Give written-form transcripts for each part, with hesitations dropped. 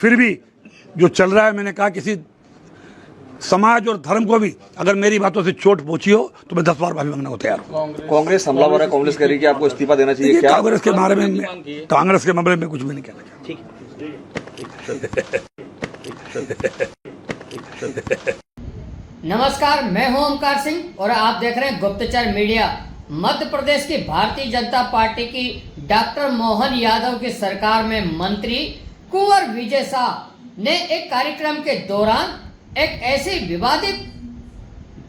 फिर भी जो चल रहा है, मैंने कहा किसी समाज और धर्म को भी अगर मेरी बातों से चोट पहुंची हो तो मैं 10 बार माफी मांगने को तैयार हूँ। कांग्रेस हमलावर है, कांग्रेस कह रही है कि आपको इस्तीफा देना चाहिए। क्या कांग्रेस के बारे में, कांग्रेस के मामले में कुछ भी नहीं कहना चाहता। नमस्कार, मैं हूं ओमकार सिंह और आप देख रहे हैं गुप्तचर मीडिया। मध्य प्रदेश की भारतीय जनता पार्टी की डॉक्टर मोहन यादव की सरकार में मंत्री कुंवर विजय शाह ने एक कार्यक्रम के दौरान एक ऐसी विवादित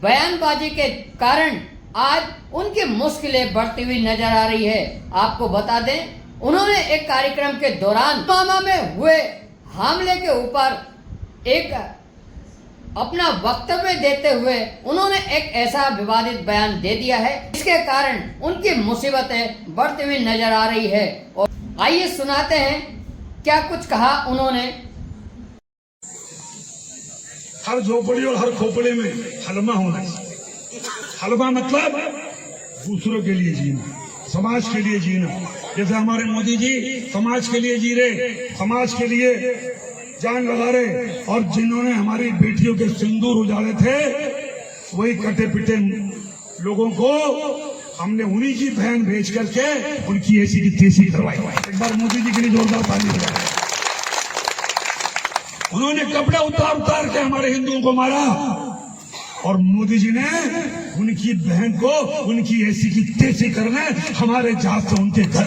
बयानबाजी के कारण आज उनकी मुश्किलें बढ़ती हुई नजर आ रही है। आपको बता दें, उन्होंने एक कार्यक्रम के दौरान पुलवामा में हुए हमले के ऊपर एक अपना वक्तव्य देते हुए उन्होंने एक ऐसा विवादित बयान दे दिया है, इसके कारण उनकी मुसीबतें बढ़ती हुई नजर आ रही है। और आइए सुनाते हैं क्या कुछ कहा उन्होंने। हर झोपड़ी और हर खोपड़ी में हलमा होना चाहिए। हलमा मतलब दूसरों के लिए जीना, समाज के लिए जीना। जैसे हमारे मोदी जी समाज के लिए जी रहे, समाज के लिए जान लगा रहे, और जिन्होंने हमारी बेटियों के सिंदूर उजाड़े थे, वही कटे पिटे लोगों को हमने उन्हीं की बहन भेज करके उनकी ऐसी की तेजी करवाई। एक बार मोदी जी के लिए जोरदार ताली बजाएं। उन्होंने कपड़े उतार उतार के हमारे हिंदुओं को मारा, और मोदी जी ने उनकी बहन को उनकी ऐसी की तेजी करने हमारे जहाज से उनके घर।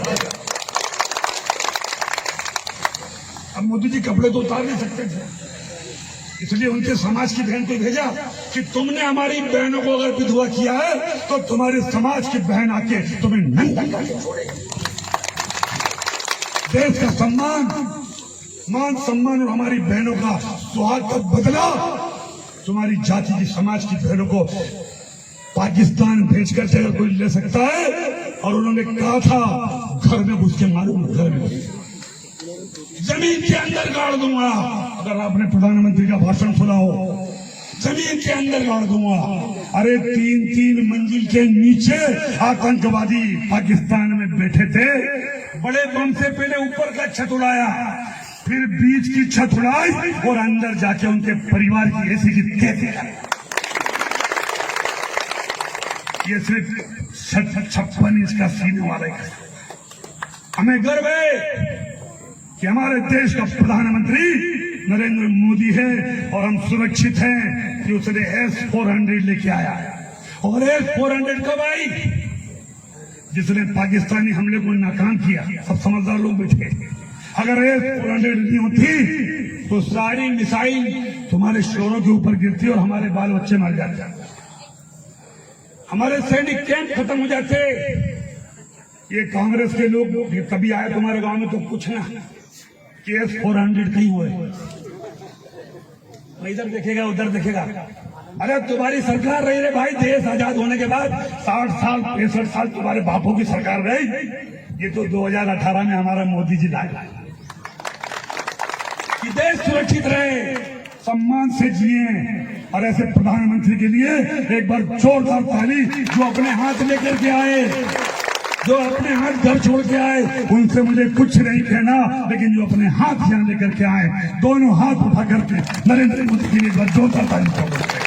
अब मोदी जी कपड़े तो उतार नहीं सकते थे, इसलिए उनके समाज की बहन को भेजा कि तुमने हमारी बहनों को अगर विधवा किया है तो तुम्हारे समाज की बहन आके तुम्हें नंगा करके छोड़ेगी। देश का सम्मान, मान सम्मान और हमारी बहनों का सुहाग का बदला तुम्हारी जाति की समाज की बहनों को पाकिस्तान भेजकर से अगर कोई ले सकता है, और उन्होंने कहा था घर में घुस के मारूंगा, घर में घुस जमीन के अंदर गाड़ दूंगा। अगर आपने प्रधानमंत्री का भाषण सुना हो, जमीन के अंदर गाड़ दूंगा। अरे 3-3 मंजिल के नीचे आतंकवादी पाकिस्तान में बैठे थे, बड़े बम से पहले ऊपर का छत उड़ाया, फिर बीच की छत उड़ाई और अंदर जाके उनके परिवार की ऐसी की तेजी। ये सिर्फ 56 इंच का सीने वाला है। हमें गर्व है कि हमारे देश का प्रधानमंत्री नरेंद्र मोदी है, और हम सुरक्षित हैं कि उसने S-400 लेके आया। और S-400 कब आई? जिसने पाकिस्तानी हमले को नाकाम किया। सब समझदार लोग बैठे। अगर S-400 नहीं होती तो सारी मिसाइल तुम्हारे शोरों के ऊपर गिरती और हमारे बाल बच्चे मर जाते, हमारे सैनिक कैंप खत्म हो जाते। ये कांग्रेस के लोग कभी आए तुम्हारे गांव में तो पूछना कि S-400 कहीं हुए, इधर देखेगा उधर देखेगा। अरे तुम्हारी सरकार रही रे भाई, देश आजाद होने के बाद 60 साल 65 साल तुम्हारे बापों की सरकार रही। ये तो 2018 में हमारा मोदी जी लाए कि देश सुरक्षित रहे, सम्मान से जिए। और ऐसे प्रधानमंत्री के लिए एक बार जोरदार ताली। जो अपने हाथ लेकर के आए, जो अपने हाथ घर छोड़ के आए, उनसे मुझे कुछ नहीं कहना, लेकिन जो अपने हाथ यहाँ लेकर के आए, दोनों हाथ उठा करके नरेंद्र मोदी के लिए एक बार जोरदार ताली बजाएं।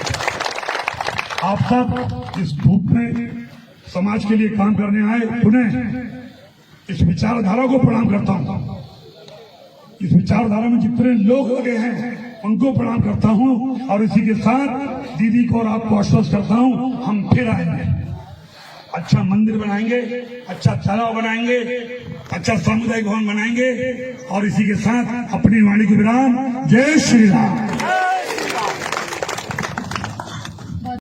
आप सब इस धूप में समाज के लिए काम करने आए, उन्हें इस विचारधारा को प्रणाम करता हूँ। इस विचारधारा में जितने लोग लगे हैं उनको प्रणाम करता हूँ, और इसी के साथ दीदी को और आपको आश्वस्त करता हूँ, हम फिर आएंगे। अच्छा मंदिर बनाएंगे, अच्छा तालाब बनाएंगे, अच्छा सामुदायिक भवन बनाएंगे, और इसी के साथ अपनी वाणी को विराम। जय श्री राम।